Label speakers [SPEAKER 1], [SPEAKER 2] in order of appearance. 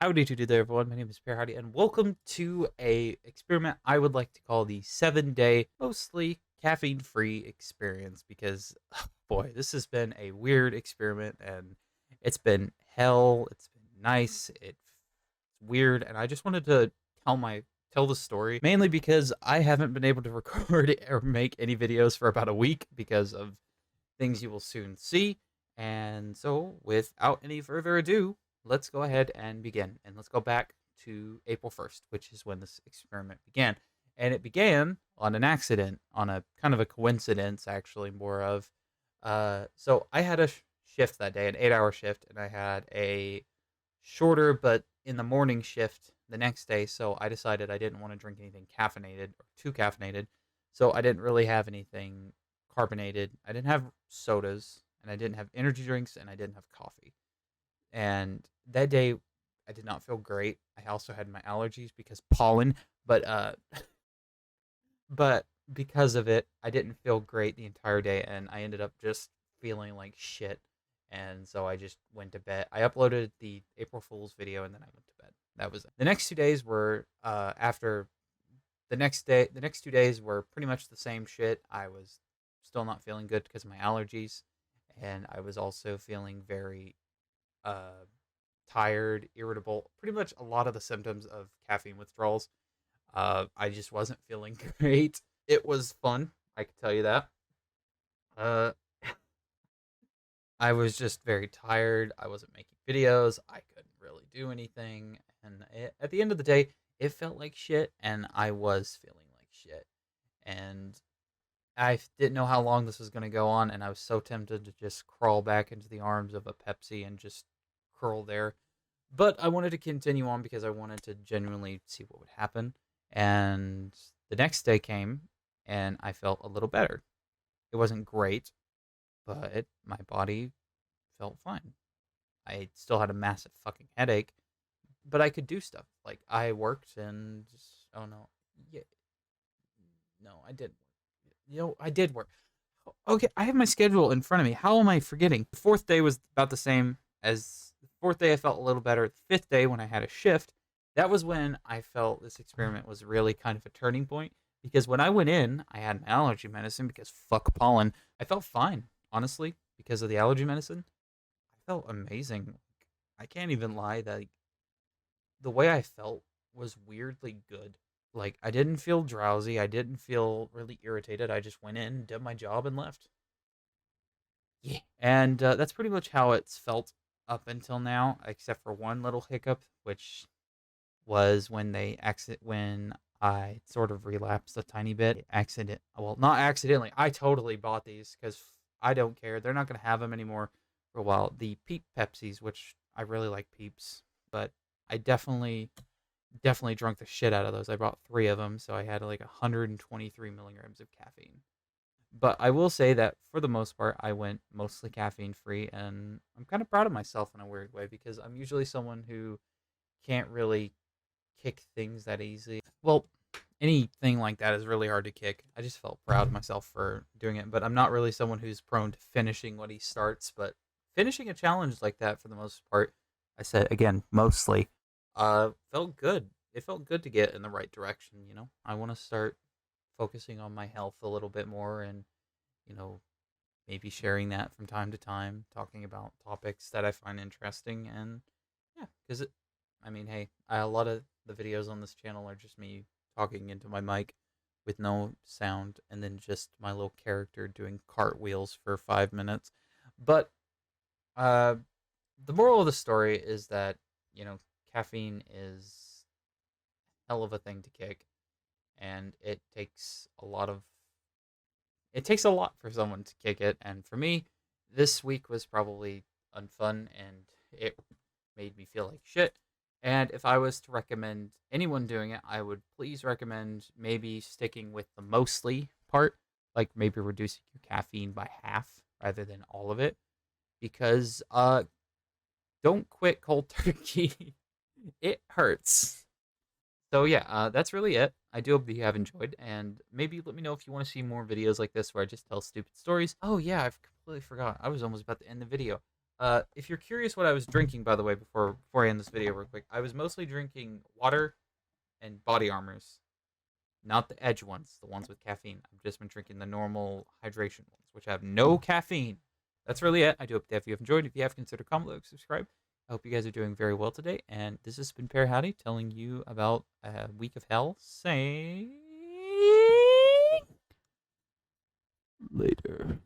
[SPEAKER 1] Howdy to there, everyone. My name is Pear Howdy, and welcome to a experiment I would like to call the 7-day, mostly caffeine-free experience. Because, boy, this has been a weird experiment, and it's been hell. It's been nice. It's weird, and I just wanted to tell the story mainly because I haven't been able to record or make any videos for about a week because of things you will soon see. And so, without any further ado, let's go ahead and begin. And let's go back to April 1st, which is when this experiment began. And it began on an accident, on a kind of a coincidence, actually, more of. So I had a shift that day, an 8-hour shift, and I had a shorter but in the morning shift the next day. So I decided I didn't want to drink anything caffeinated or too caffeinated. So I didn't really have anything carbonated. I didn't have sodas, and I didn't have energy drinks, and I didn't have coffee. And that day, I did not feel great. I also had my allergies because pollen, but but because of it, I didn't feel great the entire day, and I ended up just feeling like shit. And so I just went to bed. I uploaded the April Fool's video, and then I went to bed. That was it. The next 2 days were after the next day. The next 2 days were pretty much the same shit. I was still not feeling good because of my allergies, and I was also feeling very uh, tired, irritable. Pretty much a lot of the symptoms of caffeine withdrawals. I just wasn't feeling great. It was fun, I can tell you that. Uh, I was just very tired. I wasn't making videos. I couldn't really do anything. And at the end of the day, it felt like shit, and I was feeling like shit. And I didn't know how long this was going to go on, and I was so tempted to just crawl back into the arms of a Pepsi and just curl there. But I wanted to continue on because I wanted to genuinely see what would happen. And the next day came, and I felt a little better. It wasn't great, but my body felt fine. I still had a massive fucking headache, but I could do stuff. Like I worked and oh no, yeah, no, I did. I did work. Okay, I have my schedule in front of me. How am I forgetting? The fourth day was about the same as the fourth day. I felt a little better. The fifth day, when I had a shift, that was when I felt this experiment was really kind of a turning point. Because when I went in, I had an allergy medicine because fuck pollen. I felt fine, honestly, because of the allergy medicine. I felt amazing. I can't even lie that the way I felt was weirdly good. Like I didn't feel drowsy. I didn't feel really irritated. I just went in, did my job, and left. Yeah. And that's pretty much how it's felt up until now, except for one little hiccup, which was when I sort of relapsed a tiny bit. Well, not accidentally. I totally bought these because I don't care. They're not gonna have them anymore for a while. The Peep Pepsis, which I really like Peeps, but I definitely drunk the shit out of those. I bought 3 of them, so I had like 123 milligrams of caffeine. But I will say that for the most part, I went mostly caffeine free, and I'm kind of proud of myself in a weird way because I'm usually someone who can't really kick things that easily. Well, anything like that is really hard to kick. I just felt proud of myself for doing it, but I'm not really someone who's prone to finishing what he starts. But finishing a challenge like that for the most part, I said again, mostly, felt good. It felt good to get in the right direction. I want to start focusing on my health a little bit more, and you know, maybe sharing that from time to time, talking about topics that I find interesting, and yeah, because I mean, hey, a lot of the videos on this channel are just me talking into my mic with no sound, and then just my little character doing cartwheels for 5 minutes. But uh, the moral of the story is that you know caffeine is a hell of a thing to kick, and it takes a lot for someone to kick it. And for me, this week was probably unfun, and it made me feel like shit. And if I was to recommend anyone doing it, I would please recommend maybe sticking with the mostly part, like maybe reducing your caffeine by half rather than all of it, because don't quit cold turkey. It hurts. So yeah, that's really it. I do hope you have enjoyed, and maybe let me know if you want to see more videos like this where I just tell stupid stories. Oh yeah, I've completely forgot. I was almost about to end the video. If you're curious what I was drinking, by the way, before I end this video real quick, I was mostly drinking water and body armors, not the edge ones, the ones with caffeine. I've just been drinking the normal hydration ones, which have no caffeine. That's really it. I do hope that if you have enjoyed, if you have, consider comment, like, subscribe. I hope you guys are doing very well today. And this has been Pear Howdy telling you about a week of hell. Saying later.